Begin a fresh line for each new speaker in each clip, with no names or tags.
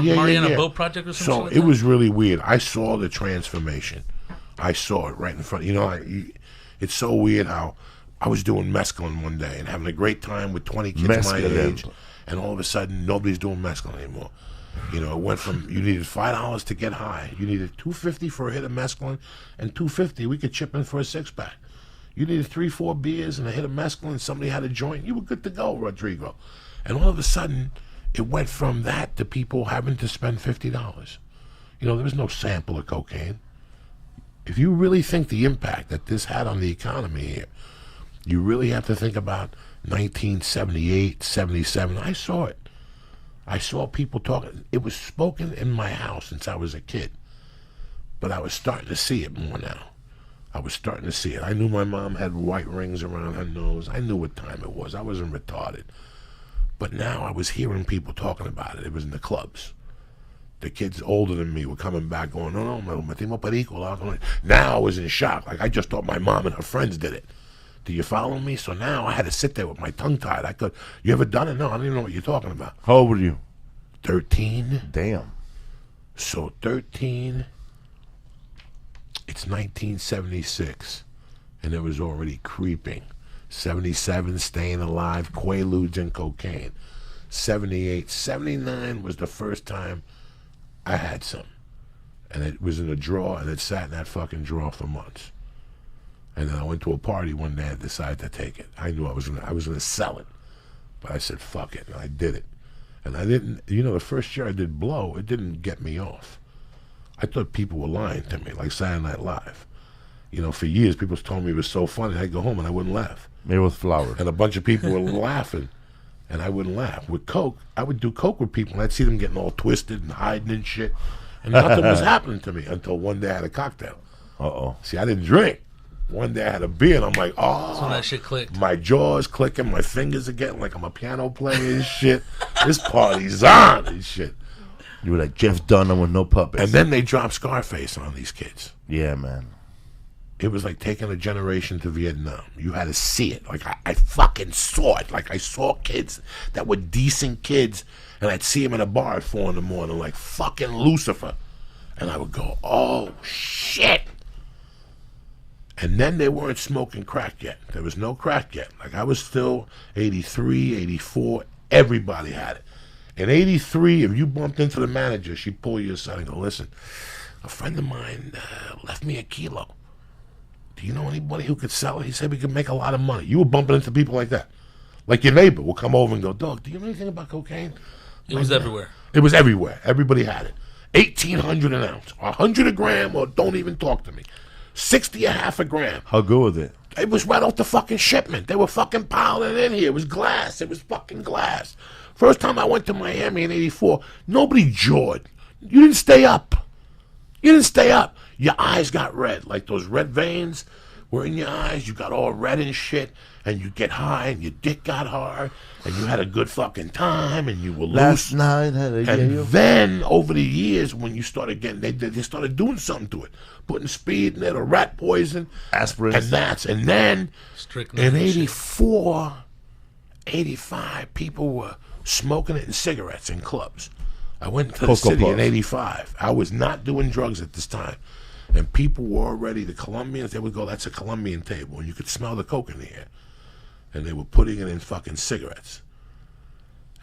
Mariana Boat Project or something.
So
like
it was really weird. I saw the transformation. I saw it right in front. It's so weird how I was doing mescaline one day and having a great time with 20 kids my age, and all of a sudden nobody's doing mescaline anymore. It went from you needed $5 to get high. You needed $2.50 for a hit of mescaline, and $2.50 we could chip in for a 6-pack. You needed 3-4 beers and a hit of mescaline. Somebody had a joint. You were good to go, Rodrigo. And all of a sudden, it went from that to people having to spend $50. There was no sample of cocaine. If you really think the impact that this had on the economy here, you really have to think about 1978, 77. I saw it. I saw people talking. It was spoken in my house since I was a kid. But I was starting to see it more now. I was starting to see it. I knew my mom had white rings around her nose. I knew what time it was. I wasn't retarded. But now I was hearing people talking about it. It was in the clubs. The kids older than me were coming back going, no, me tengo perico. Now I was in shock. Like, I just thought my mom and her friends did it. Do you follow me? So now I had to sit there with my tongue tied. You ever done it? No, I don't even know what you're talking about.
How old were you?
13.
Damn.
So 13, it's 1976, and it was already creeping. 77, staying alive, Quaaludes and cocaine. 78, 79 was the first time I had some. And it was in a drawer, and it sat in that fucking drawer for months. And then I went to a party one day and decided to take it. I knew I was gonna sell it. But I said, fuck it, and I did it. And I didn't, the first year I did blow, it didn't get me off. I thought people were lying to me, like Saturday Night Live. For years, people told me it was so funny, I'd go home and I wouldn't laugh.
Made with flour.
And a bunch of people were laughing, and I wouldn't laugh. With coke, I would do coke with people, and I'd see them getting all twisted and hiding and shit. And nothing was happening to me until one day I had a cocktail.
Uh-oh.
See, I didn't drink. One day I had a beer, and I'm like,
that's when that shit clicked.
My jaw's clicking, my fingers are getting like I'm a piano player and shit. This party's on and shit.
You were like Jeff Dunham with no puppets.
And then they dropped Scarface on these kids.
Yeah, man.
It was like taking a generation to Vietnam. You had to see it. Like, I fucking saw it. Like, I saw kids that were decent kids, and I'd see them in a bar at 4 in the morning, like fucking Lucifer. And I would go, oh, shit. And then they weren't smoking crack yet. There was no crack yet. Like, I was still 83, 84. Everybody had it. In 83, if you bumped into the manager, she'd pull you aside and go, listen, a friend of mine left me a kilo. Do you know anybody who could sell it? He said we could make a lot of money. You were bumping into people like that. Like your neighbor will come over and go, dog, do you know anything about cocaine?
It was everywhere.
It was everywhere. Everybody had it. 1,800 an ounce. 100 a gram, or don't even talk to me. 60 a half a gram.
How good was it?
It was right off the fucking shipment. They were fucking piling it in here. It was glass. It was fucking glass. First time I went to Miami in 84, nobody jawed. You didn't stay up. You didn't stay up. Your eyes got red. Like those red veins were in your eyes. You got all red and shit. And you get high and your dick got hard. And you had a good fucking time. And you were
Last
loose.
night had a
And then over the years when you started getting, they started doing something to it. Putting speed in it or rat poison.
Aspirin.
And then
Strychnine
in 84, 85, people were smoking it in cigarettes in clubs. I went to the city in 85. I was not doing drugs at this time. And people were already, the Colombians, they would go, that's a Colombian table. And you could smell the coke in the air. And they were putting it in fucking cigarettes.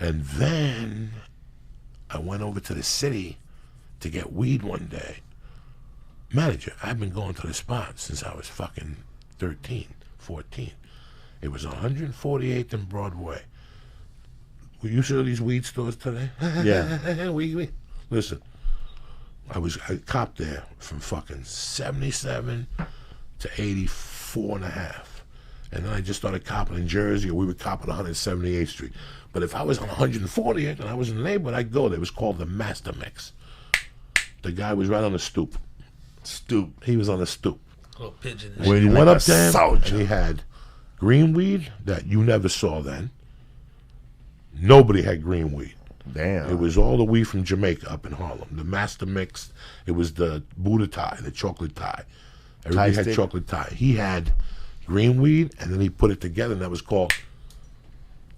And then I went over to the city to get weed one day. Manager, I've been going to the spot since I was fucking 13, 14. It was 148th and Broadway. Were you sure these weed stores today?
Yeah.
we. Listen, I copped there from fucking 77 to 84 and a half. And then I just started copping in Jersey, or we would cop at 178th Street. But if I was on 140th and I was in the neighborhood, I'd go there. It was called the Master Mix. The guy was right on the stoop. He was on the stoop.
Little pigeon.
When you went up there, and he had green weed that you never saw then. Nobody had green weed.
Damn.
It was all the weed from Jamaica up in Harlem. The Master Mix. It was the Buddha tie, the chocolate tie. Everybody had chocolate tie. He had green weed, and then he put it together, and that was called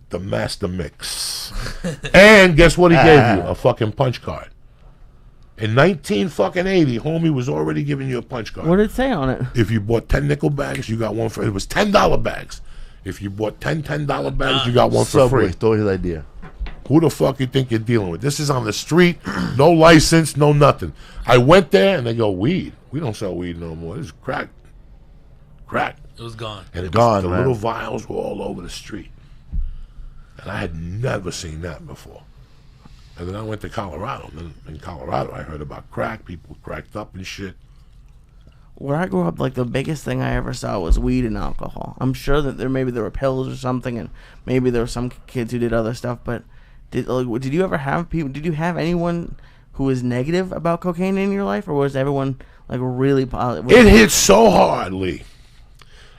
the Master Mix. Yes. And guess what he gave you? A fucking punch card. In 1980, homie was already giving you a punch card.
What did it say on it?
If you bought 10 nickel bags, you got one for. It was $10 bags. If you bought 10 $10 bags, you got one for
Subway
free.
stole his idea.
Who the fuck you think you're dealing with? This is on the street, no license, no nothing. I went there and they go, weed. We don't sell weed no more. This is crack. Crack.
It was gone.
And it
Gone,
was, the
man.
little vials were all over the street. And I had never seen that before. And then I went to Colorado. And in Colorado, I heard about crack. People cracked up and shit.
Where I grew up, like the biggest thing I ever saw was weed and alcohol. I'm sure that there were pills or something, and maybe there were some kids who did other stuff. But did you ever have people? Did you have anyone who was negative about cocaine in your life, or was everyone like really positive?
It hit so hard, Lee.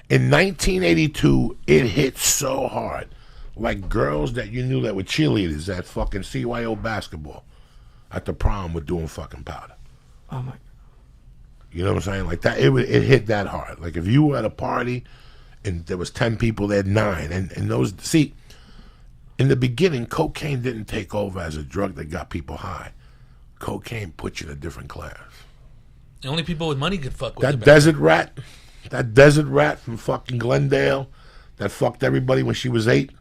In 1982, it hit so hard. Like girls that you knew that were cheerleaders at fucking CYO basketball at the prom were doing fucking powder.
Oh my!
You know what I'm saying? Like that, it hit that hard. Like if you were at a party and there was 10 people, they had 9. And those, see, in the beginning, cocaine didn't take over as a drug that got people high. Cocaine put you in a different class.
The only people with money could fuck with
That
it.
desert rat from fucking Glendale that fucked everybody when she was 8,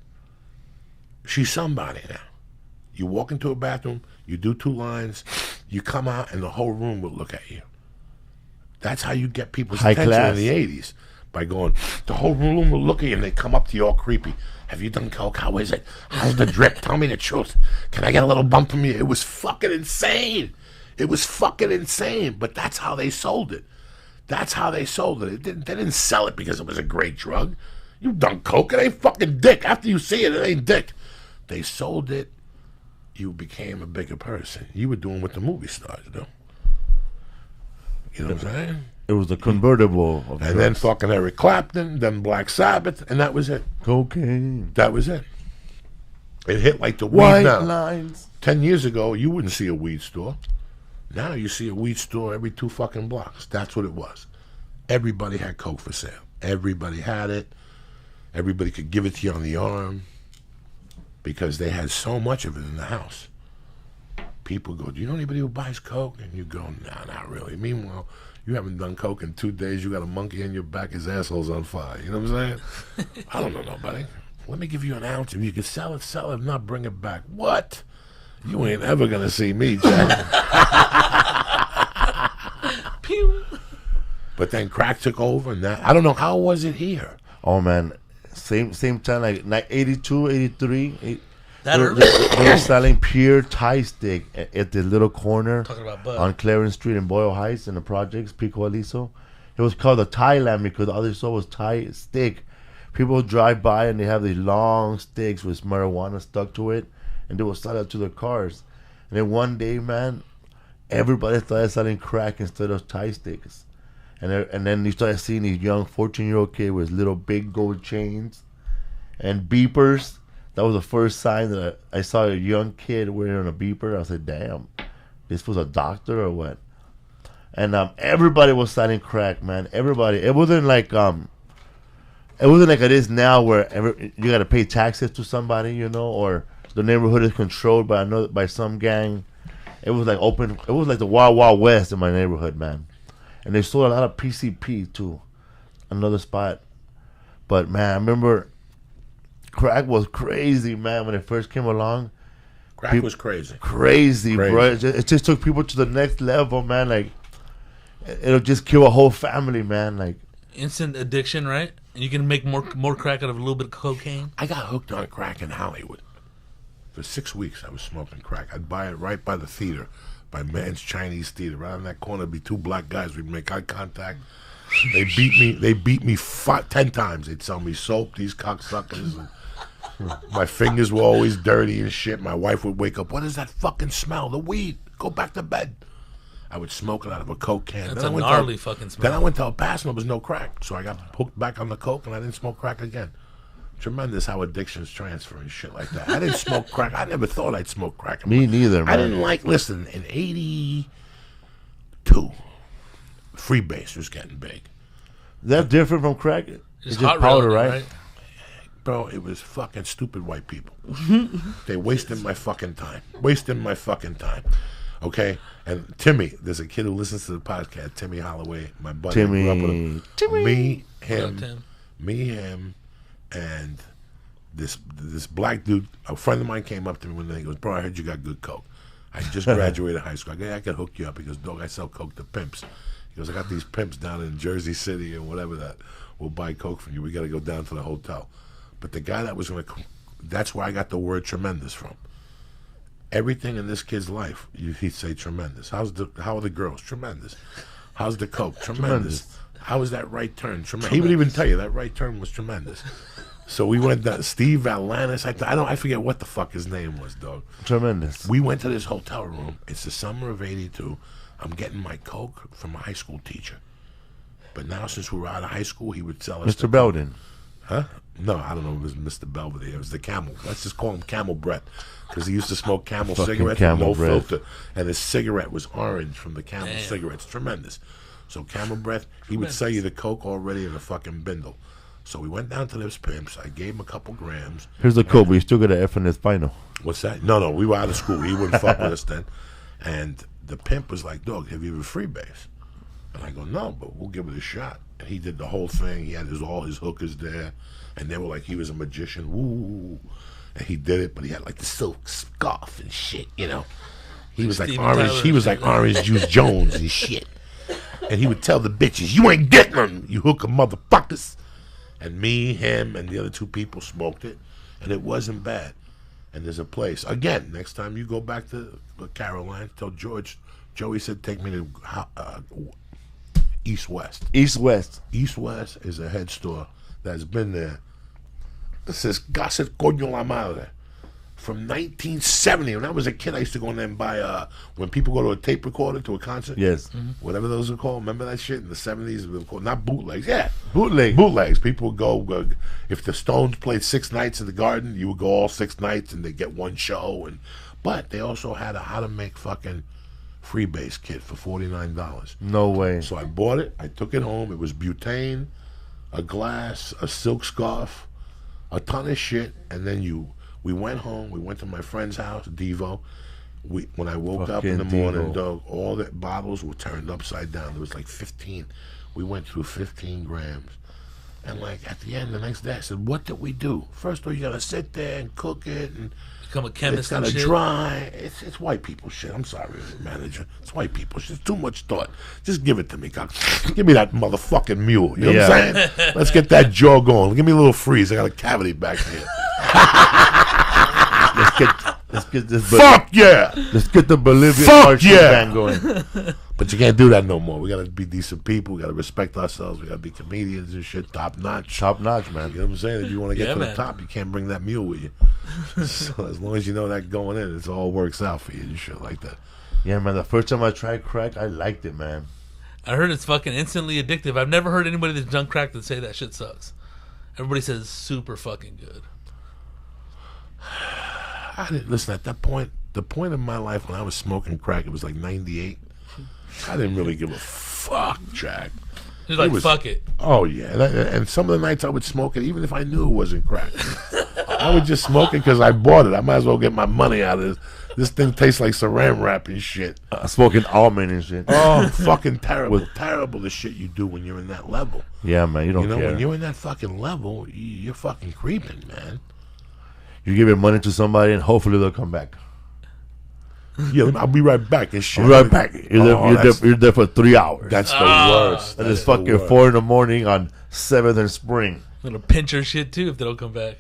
she's somebody now. You walk into a bathroom, you do 2 lines, you come out, and the whole room will look at you. That's how you get people's
High
attention
class.
in the 80s. By going, the whole room will look at you and they come up to you all creepy. Have you done coke? How is it? How's the drip? Tell me the truth. Can I get a little bump from you? It was fucking insane. It was fucking insane. But that's how they sold it. That's how they sold it. They didn't sell it because it was a great drug. You done coke, it ain't fucking dick. After you see it, it ain't dick. They sold it. You became a bigger person. You were doing what the movie stars do. You know what I'm saying?
It was the convertible of
And then
drugs.
fucking Eric Clapton, then Black Sabbath, and that was it.
Cocaine.
That was it. It hit like the weed
White
now.
lines.
10 years ago, you wouldn't see a weed store. Now you see a weed store every 2 fucking blocks. That's what it was. Everybody had coke for sale. Everybody had it. Everybody could give it to you on the arm because they had so much of it in the house. People go, do you know anybody who buys coke? And you go, nah, not really. Meanwhile, you haven't done coke in 2 days. You got a monkey in your back. His asshole's on fire. You know what I'm saying? I don't know nobody. Let me give you an ounce. If you can sell it, sell it. If not, bring it back. What? You ain't ever going to see me, Jack.
Pew.
But then crack took over. And that, I don't know. How was it here?
Oh man, same time like 82, 83.
That
They
early?
were selling pure Thai stick at the little corner
Talking about bud.
on Clarence Street in Boyle Heights in the projects, Pico Aliso. It was called the Thailand because all they saw was Thai stick. People would drive by and they have these long sticks with marijuana stuck to it, and they would sell it to their cars. And then one day, man, everybody started selling crack instead of Thai sticks. And then you started seeing these young 14-year-old kids with little big gold chains and beepers. That was the first sign that I saw a young kid wearing a beeper. I said, damn, this was a doctor or what? And everybody was selling crack, man. Everybody. It wasn't like it is now where you got to pay taxes to somebody, you know, or the neighborhood is controlled by some gang. It was like open. It was like the Wild Wild West in my neighborhood, man. And they sold a lot of PCP too, another spot. But man, I remember crack was crazy, man, when it first came along.
Crack was crazy.
Crazy, bro. It just took people to the next level, man. Like, it'll just kill a whole family, man. Like,
Instant addiction, right? And you can make more crack out of a little bit of cocaine.
I got hooked on crack in Hollywood. For 6 weeks, I was smoking crack. I'd buy it right by the theater, by Man's Chinese Theater. Right on that corner, be 2 black guys. We'd make eye contact. They beat me 10 times. They'd sell me soap, these cocksuckers. And my fingers were always dirty and shit. My wife would wake up, what is that fucking smell? The weed. Go back to bed. I would smoke it out of a Coke can.
That's a gnarly fucking smell.
Then I went to El Paso, there was no crack. So I got hooked back on the Coke and I didn't smoke crack again. Tremendous how addictions transfer and shit like that. I didn't smoke crack. I never thought I'd smoke crack.
me neither, man.
I didn't listen, in 82, freebase was getting big.
Is that different from crack?
It's
just
hot
powder,
rolling,
right?
bro, it was fucking stupid white people. They wasted my fucking time. Okay? And Timmy, there's a kid who listens to the podcast, Timmy Holloway, my buddy. I grew up with him. Me, him, and this black dude, a friend of mine came up to me one day and goes, bro, I heard you got good coke. I just graduated high school. I go, I can hook you up. He goes, dog, I sell coke to pimps. He goes, I got these pimps down in Jersey City or whatever that will buy coke from you. We got to go down to the hotel. But the guy that was going to, that's where I got the word tremendous from. Everything in this kid's life, he'd say tremendous. How are the girls? Tremendous. How's the coke? Tremendous. How was that right turn? Tremendous. He would even tell you that right turn was tremendous. So we went down, Steve Valanis, I forget what the fuck his name was, dog.
Tremendous.
We went to this hotel room. It's the summer of '82. I'm getting my coke from a high school teacher. But now since we were out of high school, he would sell us
Mr. Belden.
Huh? No, I don't know if it was Mr. Belvedere. It was the Camel. Let's just call him Camel Brett. Because he used to smoke Camel cigarettes with no filter. And his cigarette was orange from the Camel cigarettes. Tremendous. So Camel Breath, he would sell you the coke already in a fucking bindle. So we went down to those pimps. I gave him a couple grams.
Here's the code, but you still got an F in his final.
What's that? No, we were out of school. He wouldn't fuck with us then. And the pimp was like, dog, have you ever freebase? And I go, no, but we'll give it a shot. And he did the whole thing. He had all his hookers there. And they were like, he was a magician. Woo. And he did it, but he had like the silk scarf and shit, you know. He was like orange. He was like Orange Juice Jones and shit. And he would tell the bitches, you ain't getting them, you hooker motherfuckers. And me, him, and the other two people smoked it, and it wasn't bad. And there's a place. Again, next time you go back to Caroline, tell George. Joey said take me to East West.
East West.
East West is a head store that's been there. It says Gasset Coño La Madre. From 1970. When I was a kid, I used to go in there and buy, when people go to a tape recorder, to a concert.
Yes.
Whatever those are called. Remember that shit in the 70s? They were called, not bootlegs. Yeah.
Bootleg.
Bootlegs. People would go, if the Stones played 6 nights in the Garden, you would go all 6 nights and they'd get one show. But they also had a how to make fucking freebase kit for $49.
No way.
So I bought it. I took it home. It was butane, a glass, a silk scarf, a ton of shit. And then we went home. We went to my friend's house, Devo. When I woke up in the morning, dog, all the bottles were turned upside down. There was like 15. We went through 15 grams. And like at the end, the next day, I said, what did we do? First of all, you got to sit there and cook it. And
become a chemist
and
shit.
It's got to dry. It's white people shit. I'm sorry, manager. It's white people shit. It's too much thought. Just give it to me, cock. Give me that motherfucking mule. You know what I'm saying? Let's get that jaw going. Give me a little freeze. I got a cavity back here.
Let's get this.
Fuck yeah!
Let's get the Bolivian band going.
But you can't do that no more. We gotta be decent people. We gotta respect ourselves. We gotta be comedians and shit. Top notch.
Top notch, man.
You know what I'm saying? If you want to get to the top, you can't bring that mule with you. So as long as you know that going in, it all works out for you and shit like that.
Yeah, man. The first time I tried crack, I liked it, man.
I heard it's fucking instantly addictive. I've never heard anybody that's done crack that say that shit sucks. Everybody says it's super fucking good.
I didn't listen at that point. The point of my life when I was smoking crack, it was like 98. I didn't really give a fuck, Jack.
Just like, fuck it.
Oh, yeah. And some of the nights I would smoke it, even if I knew it wasn't crack. I would just smoke it because I bought it. I might as well get my money out of this. This thing tastes like saran wrap and shit.
Smoking almond and shit.
Oh, fucking terrible. Terrible the shit you do when you're in that level.
Yeah, man. You don't care.
When you're in that fucking level, you're fucking creeping, man.
You give your money to somebody and hopefully they'll come back.
Yeah, I'll be right back and shit.
I'll be right back. You're there for 3 hours.
That's the worst.
And it's fucking 4 in the morning on 7th and Spring.
I'm gonna pinch her shit too if they don't come back.